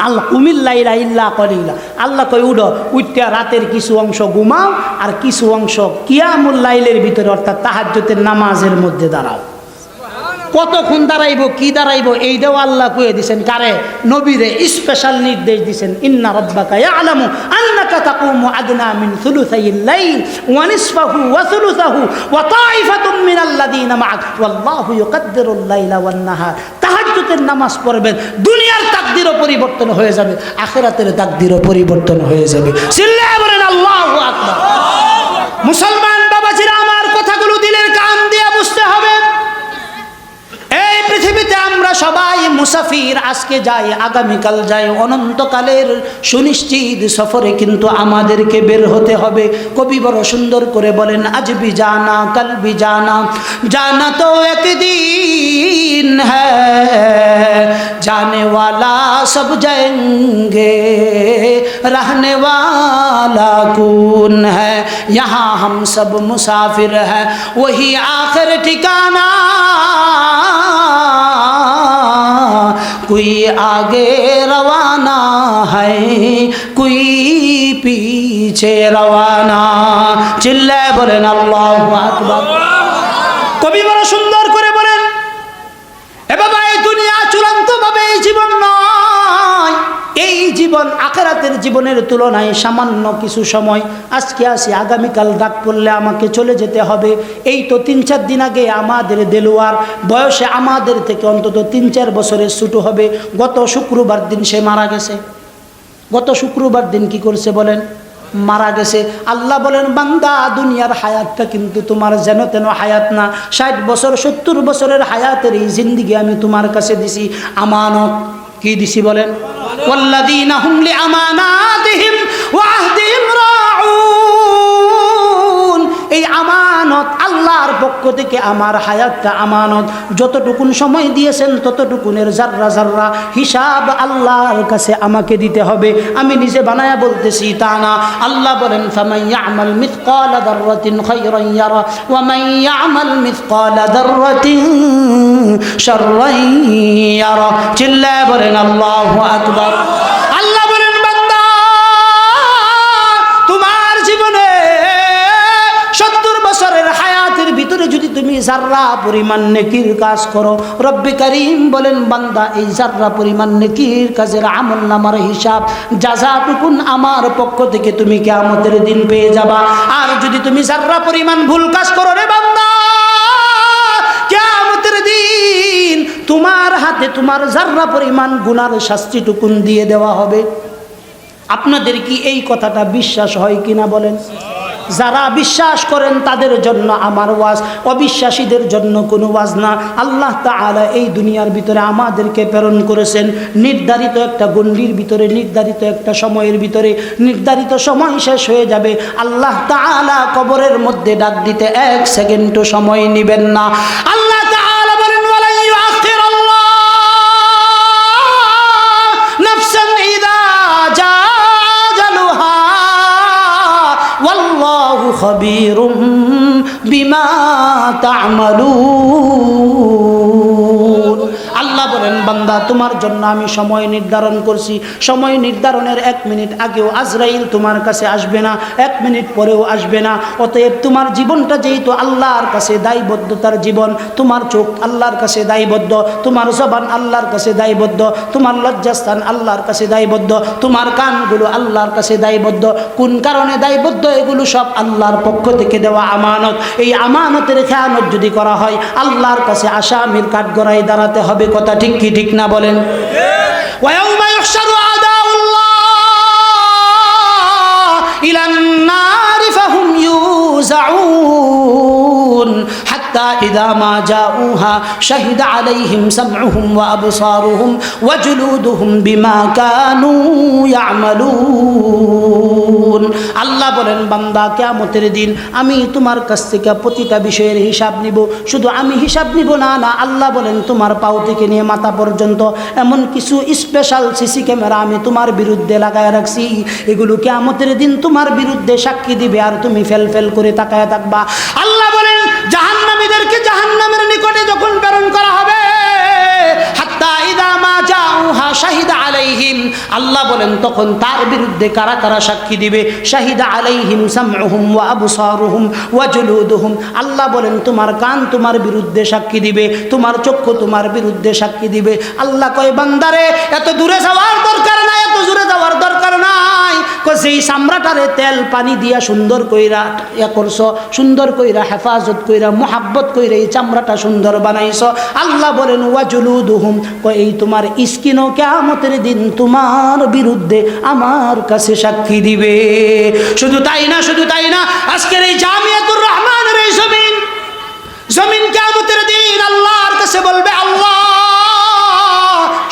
S1: আল্লাহ। কুমিল্লাইলা ইল্লা কলিলা। আল্লাহ কই উঠো, উঠতে রাতের কিছু অংশ ঘুমাও আর কিছু অংশ কিয়ামুল লাইলের ভিতরে অর্থাৎ তাহাজ্জুদের নামাজের মধ্যে দাঁড়াও। কতক্ষণ দাঁড়াইব, কি দাঁড়াইব, এইটাও আল্লাহ কয়ে দিয়েছেন। কারে? নবীরে স্পেশাল নির্দেশ দিয়েছেন, ইন্না রাব্বাকা ইয়ালামু আন্নাকা তাকুমু আদনা মিন সুলুসাইল লাইল ওয়া নিসফাহু ওয়া সুলুসাহু ওয়া তাইফাতুম মিনাল্লাযীনা মা'আক ওয়াল্লাহু ইউকাদ্দিরুল লাইলা ওয়ান নাহার। তাহাজ্জুদের নামাজ পড়বেন, দুনিয়ার তাকদীরও পরিবর্তন হয়ে যাবে, আখিরাতের তাকদীরও পরিবর্তন হয়ে যাবে। চিল্লায়ে বলেন আল্লাহু আকবার। মুসলমান বাবাজিরা, আমার কথাগুলো দিলের কান দিয়ে বুঝতে হবে। এই পৃথিবীতে আমরা সবাই মুসাফির, আজকে যাই, আগামীকাল যাই, অনন্তকালের সুনিশ্চিত সফরে কিন্তু আমাদেরকে বের হতে হবে। কবি বড় সুন্দর করে বলেন, আজ ভি জানা কাল ভি জানা, জানা তো একদিন হ্যায়, जाने वाला सब जाएंगे, रहने वाला कौन है, यहाँ हम सब मुसाफिर हैं, वही आखिर ठिकाना, कोई आगे रवाना है, कोई पीछे रवाना। चिल्लाए बोलें अल्लाहु আকবার। কবি বড় সুন্দর করে বলেন, এ বাবা, এই দুনিয়া চূড়ান্ত ভাবে এই জীবন নয়। এই জীবন আখিরাতের জীবনের তুলনায় সামান্য কিছু সময়। আজকে আসি, আগামীকাল ডাক পড়লে আমাকে চলে যেতে হবে। এই তো 3-4 দিন আগে আমাদের দেলোয়ার বয়সে আমাদের থেকে অন্তত 3-4 বছরের ছোট হবে। গত শুক্রবার দিন সে মারা গেছে। গত শুক্রবার দিন কি করছে বলেন? মারা গেছে। আল্লাহ বলেন, বান্দা, দুনিয়ার হায়াতটা কিন্তু তোমার যেন তেন হায়াত না। 60 বছর 70 বছরের হায়াতের এই জিন্দেগি আমি তোমার কাছে দিছি আমানত। কি দিছি বলেন? ওয়াল্লাযীনা হুম লিআমানাতিহিম ওয়া আহদিহিম রাউন। এই আমানত আল্লাহর পক্ষ থেকে, আমার হায়াতটা আমানত। যতটুকুন সময় দিয়েছেন ততটুকুনের জাররা জাররা হিসাব আল্লাহর কাছে আমাকে দিতে হবে। আমি নিজে বানায়া বলতেছি তা না। আল্লাহ বলেন, ফামান ইয়ামাল মিসকালা যাররাতিন খায়রান ইয়ারা ওয়া মান ইয়ামাল মিসকালা যাররাতিন শাররান ইয়ারা। চিল্লায়ে বলেন আল্লাহু আকবার। আল্লাহ বলেন, বান্দা, তোমার জীবনে 70 বছরের হায়াতের ভিতরে যদি তুমি জাররা পরিমাণ নেকির কাজ করো, রব্বে কারীম বলেন, বান্দা, এই জাররা পরিমাণ নেকির কাজের আমলনামার হিসাব যাযাটুকুন আমার পক্ষ থেকে তুমি কিয়ামতের দিন পেয়ে যাবা। আর যদি তুমি জাররা পরিমাণ ভুল কাজ করো রে বান্দা, কিয়ামতের দিন তোমার হাতে তোমার জাররা পরিমাণ গুনার শাস্তিটুকুন দিয়ে দেওয়া হবে। আপনাদের কি এই কথাটা বিশ্বাস হয় কিনা বলেন? যারা বিশ্বাস করেন তাদের জন্য আমার ওয়াজ, অবিশ্বাসীদের জন্য কোনো ওয়াজ না। আল্লাহ তাআলা এই দুনিয়ার ভিতরে আমাদেরকে প্রেরণ করেছেন নির্ধারিত একটা গণ্ডির ভিতরে, নির্ধারিত একটা সময়ের ভিতরে। নির্ধারিত সময় শেষ হয়ে যাবে, আল্লাহ তাআলা কবরের মধ্যে ডাক দিতে 1 সেকেন্ডও সময় নেবেন না। আল্লাহ তাআলা বলেন, ওয়ালা ইউআখিরুল্লাহ নাফসান ইযা জাআজালুহা ওয়াল্লাহু খাবীরুম বিমা তা'মালুন। আল্লাহ বলেন, বান্দা, তোমার জন্য আমি সময় নির্ধারণ করছি। সময় নির্ধারণের 1 মিনিট আগেও আজরাইল তোমার কাছে আসবে না, 1 মিনিট পরেও আসবে না। অতএব তোমার জীবনটা যেহেতু আল্লাহর কাছে দায়বদ্ধতার জীবন, তোমার চোখ আল্লাহর কাছে দায়বদ্ধ, তোমার জবান আল্লাহর কাছে দায়বদ্ধ, তোমার লজ্জাস্থান আল্লাহর কাছে দায়বদ্ধ, তোমার কানগুলো আল্লাহর কাছে দায়বদ্ধ। কোন কারণে দায়বদ্ধ? এগুলো সব আল্লাহর পক্ষ থেকে দেওয়া আমানত। এই আমানতের খেয়ানত যদি করা হয়, আল্লাহর কাছে আসামির কাঠগড়ায় দাঁড়াতে হবে। কথা ঠিক কি ঠিক না বলেন? ওয়ায়াউমা ইউহশারু আদাউল্লাহ ইলান নারি ফাহুম ইউজাউন হাত্তা ইযা মা জাউহা শাহিদা আলাইহিম সামউহুম ওয়া আবসারুহুম ওয়া জুলুদুহুম বিমা কানু ইয়ামালুন। আল্লাহ বলেন, বান্দা, কিয়ামতের দিন আমি তোমার কাছ থেকে প্রতিটা বিষয়ের হিসাব নিব। শুধু আমি হিসাব নিব না, আল্লাহ বলেন, তোমার পাও থেকে নিয়ে মাথা পর্যন্ত এমন কিছু স্পেশাল সিসি ক্যামেরা আমি তোমার বিরুদ্ধে লাগায় রাখছি। এগুলো কিয়ামতের দিন তোমার বিরুদ্ধে সাক্ষী দিবে, আর তুমি ফেল ফেল করে তাকায় থাকবা। আল্লাহ বলেন, জাহান্নামীদেরকে জাহান্নামের নিকটে যখন প্রেরণ করা হবে, হাত্তা ইযা মা জাউহা শাহিদা আলাইহিম, আল্লাহ বলেন তখন তার বিরুদ্ধে কারা কারা সাক্ষী দিবে? শাহিদা আলাইহিম সামউহুম ওয়া আবসারুহুম ওয়া জুলুদুহুম, আল্লাহ বলেন তোমার কান তোমার বিরুদ্ধে সাক্ষী দিবে, তোমার চক্ষু তোমার বিরুদ্ধে সাক্ষী দিবে। আল্লাহ কয় বান্দারে এত দূরে যাওয়ার দরকার নাই, এত দূরে যাওয়ার দরকার নাই। যেই চামড়াটারে তেল পানি দিয়া সুন্দর কইরা করছো, সুন্দর কইরা হেফাজত কইরা মোহাব্বত কইরা এই চামড়াটা সুন্দর বানাইছো, আল্লাহ বলেন ওয়া জুলুদুহুম, এই তোমার স্কিনও কিয়ামতের দিন তোমার বিরুদ্ধে আমার কাছে সাক্ষী দিবে। শুধু তাই না, শুধু তাই না, আজকের এই জামিয়াতুর রহমানের এই জমিন কিয়ামতের দিন আল্লাহর কাছে বলবে আল্লাহ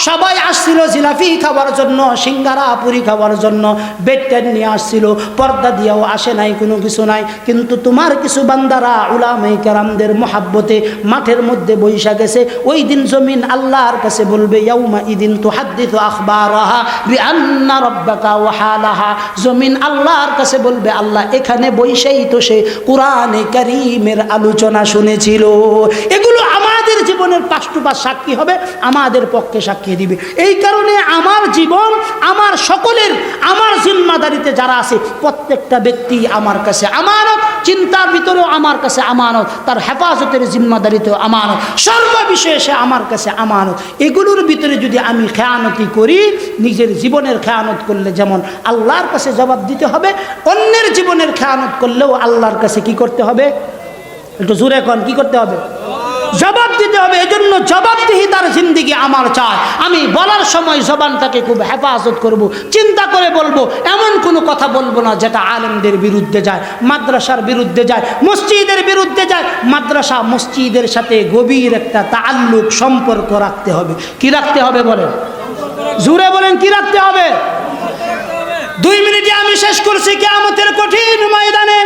S1: সবাই আসছিল জিলাপি খাওয়ার জন্য, সিঙ্গারা পুরি খাওয়ার জন্য, বেডটেন নিয়ে আসছিল, পর্দা দিয়েও আসে নাই, কোনো কিছু নাই, কিন্তু তোমার কিছু বান্দারা উলামায়ে কেরামদের মহাব্বতে মাঠের মধ্যে বৈশা গেছে। ওই দিন জমিন আল্লাহর কাছে বলবে ইয়াউমা ইদিন তুহাদ্দিসু আখবারাহা বিআন্না রাব্বাকা ওয়া হালাহা, জমিন আল্লাহর কাছে বলবে আল্লাহ এখানে বৈশাই তো সে কোরআনে কারীমের আলোচনা শুনেছিল। এগুলো আমাদের জীবনের পাশ টু পাশ সাক্ষী হবে, আমাদের পক্ষে সাক্ষী দিবে। এই কারণে আমার জীবন আমার সকলের, আমার জিম্মাদারিতে যারা আছে প্রত্যেকটা ব্যক্তি আমার কাছে আমানত, চিন্তার ভিতরেও আমার কাছে আমানত, তার হেফাজতের জিম্মাদারিতেও আমানত, সর্ববিষয়ে সে আমার কাছে আমানত। এগুলোর ভিতরে যদি আমি খেয়ানতি করি, নিজের জীবনের খেয়ানত করলে যেমন আল্লাহর কাছে জবাব দিতে হবে, অন্যের জীবনের খেয়ানত করলেও আল্লাহর কাছে কি করতে হবে? একটু জোরে কোন, কি করতে হবে? জবাব দিতে হবে। এজন্য জবাবদিহিতার জিন্দেগি আমার চাই। আমি বলার সময় জবানটাকে খুব হেফাজত করব, চিন্তা করে বলবো, এমন কোনো কথা বলবো না যেটা আলেমদের বিরুদ্ধে যায়, মাদ্রাসার বিরুদ্ধে যায়, মসজিদের বিরুদ্ধে যায়। মাদ্রাসা মসজিদের সাথে গভীর একটা তাআল্লুক, সম্পর্ক রাখতে হবে। কি রাখতে হবে বলেন? জোরে বলেন, কি রাখতে হবে? 2 মিনিটে আমি শেষ করছি। কিয়ামতের কঠিন ময়দানে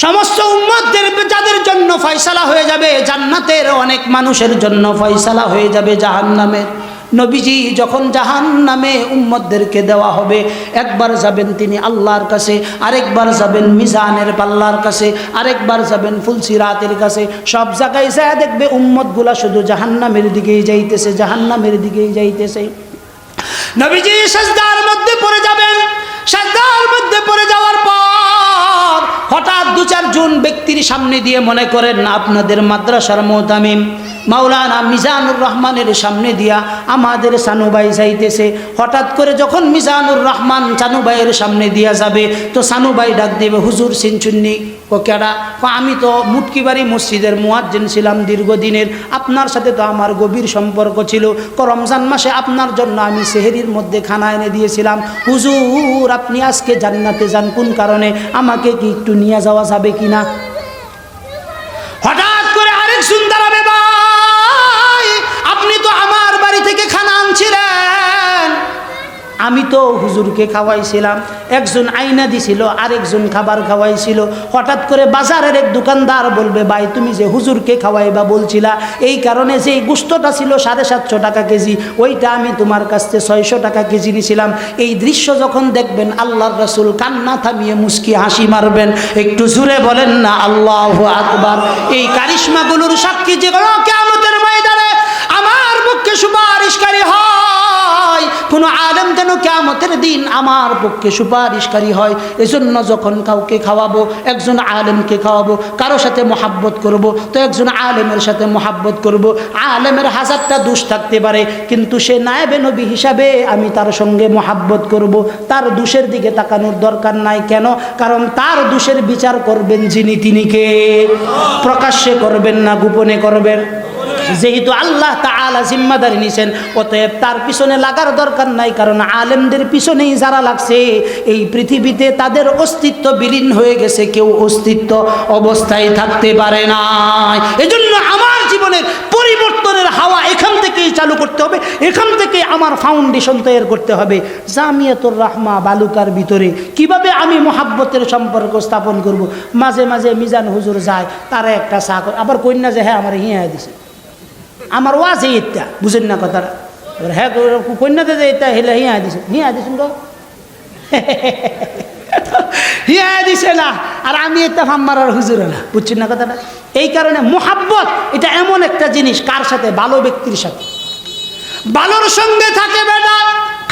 S1: সমস্ত উম্মতদের যাদের জন্য ফয়সালা হয়ে যাবে জান্নাতের, অনেক মানুষের জন্য ফয়সালা হয়ে যাবে জাহান্নামের। নবীজি যখন জাহান্নামে উম্মতদেরকে দেওয়া হবে, একবার যাবেন তিনি আল্লাহর কাছে, আরেকবার যাবেন মিজানের পাল্লার কাছে, আরেকবার যাবেন ফুলসিরাতের কাছে। সব জায়গায় যায় দেখবে উম্মতগুলা শুধু জাহান্নামের দিকেই যাইতেছে, জাহান্নামের দিকেই যাইতেছে। নবীজি সাজদার মধ্যে পড়ে যাবেন। সাজদার মধ্যে পড়ে যাওয়ার পর হঠাৎ 2-4 জন ব্যক্তির সামনে দিয়ে, মনে করেন আপনাদের মাদ্রাসার মুতামিম মাওলানা মিজানুর রহমানের সামনে দিয়া আমাদের সানুবাই যাইতেছে। হঠাৎ করে যখন মিজানুর রহমান সানুবাইয়ের সামনে দিয়া যাবে, তো সানুবাই ডাক দেবে, হুজুর চিনচুন্নি? ও কেডা? আমি তো মুটকিবাড়ি মসজিদের মুয়াজ্জিন ছিলাম দীর্ঘদিনের, আপনার সাথে তো আমার গভীর সম্পর্ক ছিল। রমজান মাসে আপনার জন্য আমি সেহরির মধ্যে খানা এনে দিয়েছিলাম। হুজুর আপনি আজকে জান্নাতে যান, কোন কারণে? আমাকে কি একটু নিয়ে যাওয়া যাবে কিনা? হঠাৎ করে আরেক সুন্দর হবে, ভাই আপনি তো আমার বাড়ি থেকে খানা আনছিলেন, আমি তো হুজুরকে খাওয়াইছিলাম। একজন আইনা দিছিল, আরেকজন খাবার খাওয়াইছিল। হঠাৎ করে বাজারের এক দোকানদার বলবে, ভাই তুমি যে হুজুরকে খাওয়াইবা বলছিলা, এই কারণে যে গোশতটা ছিল 750 টাকা কেজি, ওইটা আমি তোমার কাছ থেকে 600 টাকা কেজি নিয়েছিলাম। এই দৃশ্য যখন দেখবেন আল্লাহর রাসূল কান্না থামিয়ে মুস্কি হাসি মারবেন। একটু জোরে বলেন না আল্লাহু আকবার। এই কারিশমাগুলোর সাক্ষী যেগুলো কিয়ামতের ময়দানে আমার পক্ষে সুপারিশকারী হয়, কোনো আলেম যেন কিয়ামতের দিন আমার পক্ষে সুপারিশকারী হয়। এজন্য যখন কাউকে খাওয়াবো, একজন আলেমকে খাওয়াবো, কারো সাথে মহাব্বত করব, তো একজন আলেমের সাথে মহাব্বত করব। আলেমের 1000টা দোষ থাকতে পারে, কিন্তু সে নায়েবে নবী হিসাবে আমি তার সঙ্গে মহাব্বত করব। তার দোষের দিকে তাকানোর দরকার নাই। কেন? কারণ তার দোষের বিচার করবেন যিনি, তিনি কে? প্রকাশ্যে করবেন না গোপনে করবেন? যেহেতু আল্লাহ তাআলা জিম্মাদারি নিছেন, অতএব তার পিছনে লাগার দরকার নাই। কারণ আলেমদের পিছনেই যারা লাগছে, এই পৃথিবীতে তাদের অস্তিত্ব বিলীন হয়ে গেছে, কেউ অস্তিত্ব অবস্থায় থাকতে পারে না। এজন্য আমার জীবনের পরিবর্তনের হাওয়া এখান থেকেই চালু করতে হবে, এখান থেকে আমার ফাউন্ডেশন তৈরি করতে হবে। জামিয়াতুর রাহমা বালুকার ভিতরে কিভাবে আমি মহাব্বতের সম্পর্ক স্থাপন করব? মাঝে মাঝে মিজান হুজুর যায়, তারা একটা চা করে, আবার কন্যা যে হ্যাঁ আমার হিয়া দিছে, আমার ওয়াজ এইটা বুঝেন না কথাটা। হ্যাঁ কন্যাতে যে এটা হেলে হিয়া দিছে, হিয়া দিছেন তো হিয়া দিছে না, আর আমি এটা ফাম্মারার হুজুর না, বুঝছেন না কথাটা। এই কারণে মোহাব্বত এটা এমন একটা জিনিস, কার সাথে? ভালো ব্যক্তির সাথে। ভালোর সঙ্গে থাকে বেটা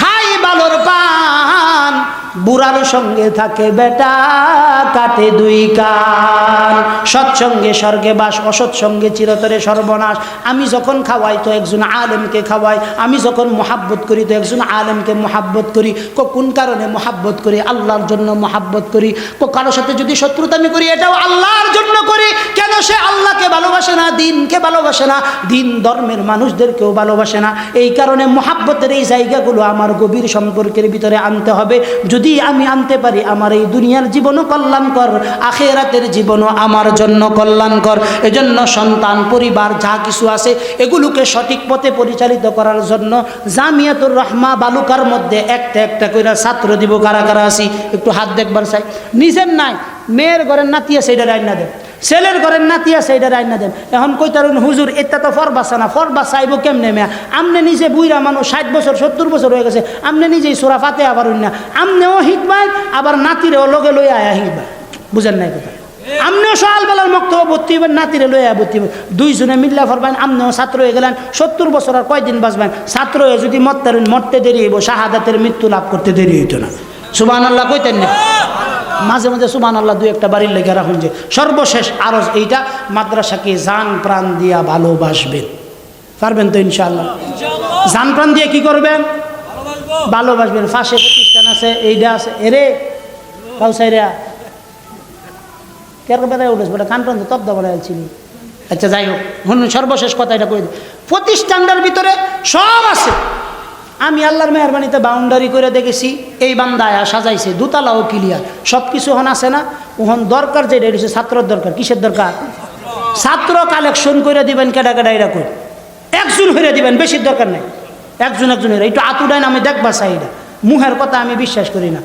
S1: খাই ভালোর পান, বুড়ার সঙ্গে থাকে বেটা কাটে দুই কান। সৎসঙ্গে স্বর্গে বাস, অসৎসঙ্গে চিরতরে সর্বনাশ। আমি যখন খাওয়াই তো একজন আলেমকে খাওয়াই, আমি যখন মোহাব্বত করি তো একজন আলেমকে মোহাব্বত করি। কোন কারণে মোহাব্বত করি? আল্লাহর জন্য মোহাব্বত করি। কারোর সাথে যদি শত্রুতামি করি এটাও আল্লাহর জন্য করি। কেন? সে আল্লাহকে ভালোবাসে না, দিনকে ভালোবাসে না, দিন ধর্মের মানুষদেরকেও ভালোবাসে না। এই কারণে মোহাব্বতের এই জায়গাগুলো আমার গভীর সম্পর্কের ভিতরে আনতে হবে। যদি আমি আনতে পারি আমার এই দুনিয়ার জীবনও কল্যাণকর, আখিরাতের জীবনও আমার জন্য কল্যাণকর। এজন্য সন্তান, পরিবার যা কিছু আছে এগুলোকে সঠিক পথে পরিচালিত করার জন্য জামিয়াতুর রহমা বালুকার মধ্যে একটা একটা করে ছাত্র দিব। কারা কারা আছি একটু হাত দেখবার চাই। নিজের নাই, মেয়ের ঘরের নাতি আছে এটা রাইনা দেন, ছেলের ঘরের নাতি আছে এটা রাইনা দেন। এখন কই তারুন হুজুর এটা তো ফরবাসা না, ফরবাস চাইব কেমনে? মেয়া আমনে নিজে বুইরা মানুষ 60 বছর 70 বছর হয়ে গেছে, আমনে নিজেই সোরা ফাতে আবার না, আমনেও শিখবেন আবার নাতিরেও লগে লই আয়া শিখবেন। বুঝেন নাই কথা? আমনেও সকালবেলার মক্তব্য ভর্তি হইবেন, নাতিরে লইয়া ভর্তি হইবেন, দুইজনে মিল্লা ফরবেন। আমনেও ছাত্র হয়ে গেলেন, 70 বছর আর কয়দিন বাঁচবেন? ছাত্র হয়ে যদি মরতে দেরি হইব, শাহাদাতের মৃত্যু লাভ করতে দেরি হইতো না। সুবহানাল্লাহ কইতেন না? মাঝে মাঝে সুবহানাল্লাহ দুই একটা বাড়ির লেগে রাখুন। যে সর্বশেষ আরজ এইটা, মাদ্রাসাকে জান প্রাণ দিয়া ভালোবাসবেন। পারবেন তো ইনশাআল্লাহ? জান প্রাণ দিয়ে কি করবেন? ভালোবাসবেন। পাশে প্রতিষ্ঠান আছে, এইটা আছে, এরে কাউসাইরা কেন বেড়ায় উঠেছে বেটা কান প্রান্ত তব্দা বেড়াইছিলি। আচ্ছা যাই হোক, সর্বশেষ কথা এটা কই দিই, প্রতিষ্ঠানটার ভিতরে সব আছে। আমি আল্লাহর মেহরবানিতে বাউন্ডারি করে দেখেছি, এই বান্দায়া সাজাইছে, দুতলাও ক্লিয়ার, সব কিছু ওখানে আছে না। ওখান দরকার যেটা হচ্ছে ছাত্রর দরকার। কিসের দরকার? ছাত্র কালেকশন করে দিবেন। কেডা কেডা এরা কই একজন হইয়া দিবেন, বেশির দরকার নেই। একজন একজন হইয়া একটু আতুডাইন আমি দেখবা চাই। এটা মুহের কথা আমি বিশ্বাস করি না।